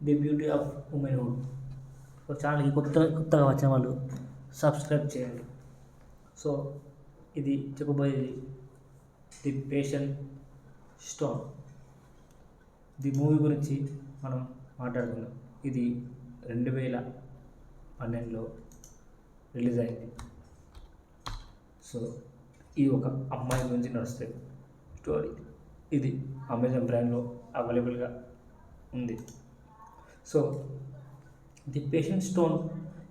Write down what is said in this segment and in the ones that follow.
The beauty of womanhood. So ఛానల్కి కొత్తగా వచ్చిన వాళ్ళు సబ్స్క్రైబ్ చేయండి. సో ఇది చెప్పబోయేది the patient stone. The movie గురించి మనం మాట్లాడుకుందాం. ఇది 2012లో రిలీజ్ అయింది. సో ఇది ఒక అమ్మాయి గురించి నడుస్తుంది స్టోరీ. ఇది అమెజాన్ ప్రైమ్లో అవైలబుల్గా ఉంది. సో ది పేషెంట్ స్టోన్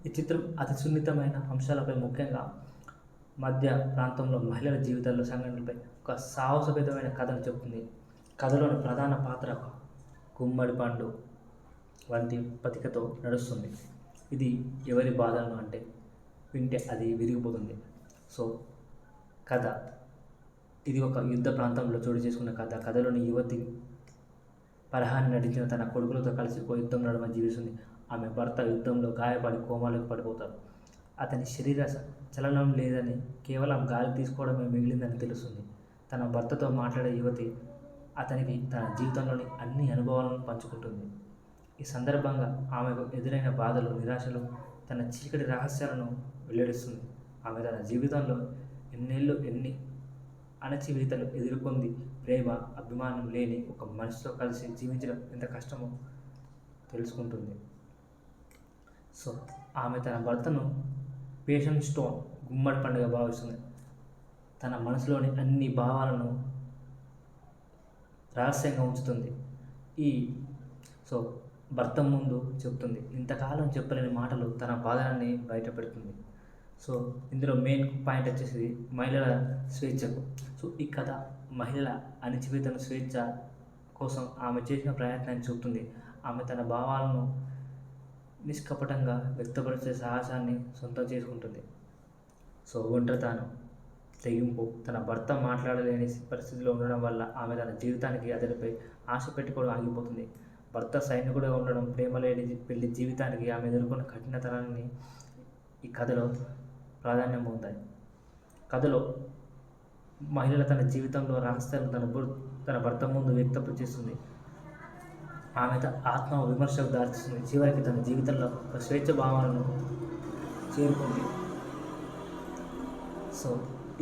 ఈ చిత్రం అతి సున్నితమైన అంశాలపై, ముఖ్యంగా మధ్య ప్రాంతంలో మహిళల జీవితాల్లో సంఘటనలపై ఒక సాహసోపేతమైన కథను చెబుతుంది. కథలోని ప్రధాన పాత్ర గుమ్మడి పండు వంటి పతికతో నడుస్తుంది. ఇది ఎవరి బాధలను అంటే వింటే అది విరిగిపోతుంది. సో కథ ఇది ఒక యుద్ధ ప్రాంతంలో చోటు చేసుకున్న కథ. కథలోని యువతి పరహాని నటించిన తన కొడుకులతో కలిసి ఓ యుద్ధం నడుమ జీవిస్తుంది. ఆమె భర్త యుద్ధంలో గాయపడి కోమాలోకి పడిపోతారు. అతని శరీర చలనం లేదని, కేవలం గాలి తీసుకోవడమే మిగిలిందని తెలుస్తుంది. తన భర్తతో మాట్లాడే యువతి అతనికి తన జీవితంలోని అన్ని అనుభవాలను పంచుకుంటుంది. ఈ సందర్భంగా ఆమెకు ఎదురైన బాధలు, నిరాశలు, తన చీకటి రహస్యాలను వెల్లడిస్తుంది. ఆమె తన జీవితంలో ఎన్ని అణచివేతలు ఎదుర్కొంది, ప్రేమ, అభిమానం లేని ఒక మనిషితో కలిసి జీవించడం ఎంత కష్టమో తెలుసుకుంటుంది. సో ఆమె తన భర్తను పేషెంట్ స్టోన్, గుమ్మడి పండుగ భావిస్తుంది. తన మనసులోని అన్ని భావాలను రహస్యంగా ఉంచుతుంది. సో భర్త ముందు చెప్తుంది. ఇంతకాలం చెప్పలేని మాటలు, తన బాధలని బయట పెడుతుంది. సో ఇందులో మెయిన్ పాయింట్ వచ్చేసి మహిళల స్వేచ్ఛకు. సో ఈ కథ మహిళల అణచివేతను స్వేచ్ఛ కోసం ఆమె చేసిన ప్రయత్నాన్ని చూపుతుంది. ఆమె తన భావాలను నిష్కపటంగా వ్యక్తపరిచే సాహసాన్ని సొంతం చేసుకుంటుంది. సో ఒంటరితనం, తెగింపు, తన భర్త మాట్లాడలేని పరిస్థితిలో ఉండడం వల్ల ఆమె తన జీవితానికి అతడిపై ఆశ పెట్టుకోవడం ఆగిపోతుంది. భర్త సైనికుడిగా ఉండడం, ప్రేమ లేని పెళ్లి జీవితానికి ఆమె ఎదుర్కొన్న కఠినతనాన్ని ఈ కథలో ప్రాధాన్యం పొందాయి. కథలో మహిళ తన జీవితంలో రహస్యాలను తన భర్త ముందు వ్యక్తపరిచేస్తుంది. ఆమె ఆత్మ విమర్శకు దారితీస్తుంది. చివరికి తన జీవితంలో ఒక స్వేచ్ఛ భావాలను చేరుకుంది. సో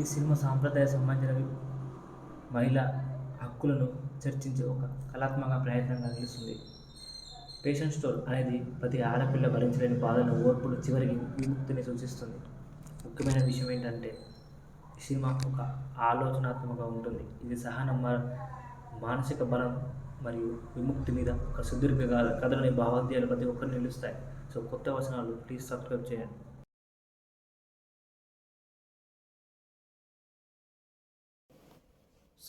ఈ సినిమా సాంప్రదాయ సంబంధించిన మహిళా హక్కులను చర్చించే ఒక కళాత్మక ప్రయత్నంగా నిలుస్తుంది. పేషెంట్ స్టోన్ అనేది ప్రతి ఆడపిల్ల భరించలేని బాధను, ఓర్పును, చివరికి విముక్తిని సూచిస్తుంది. ముఖ్యమైన విషయం ఏంటంటే ఈ సినిమా ఒక ఆలోచనాత్మకంగా ఉంటుంది. ఇది సహనం, మానసిక బలం మరియు విముక్తి మీద ఒక సుదీర్ఘ కథలోని భావోద్వేగాలు ప్రతి ఒక్కరు నిలుస్తాయి. సో కొత్త వచనాలు ప్లీజ్ సబ్స్క్రైబ్ చేయండి.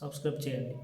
సబ్స్క్రైబ్ చేయండి.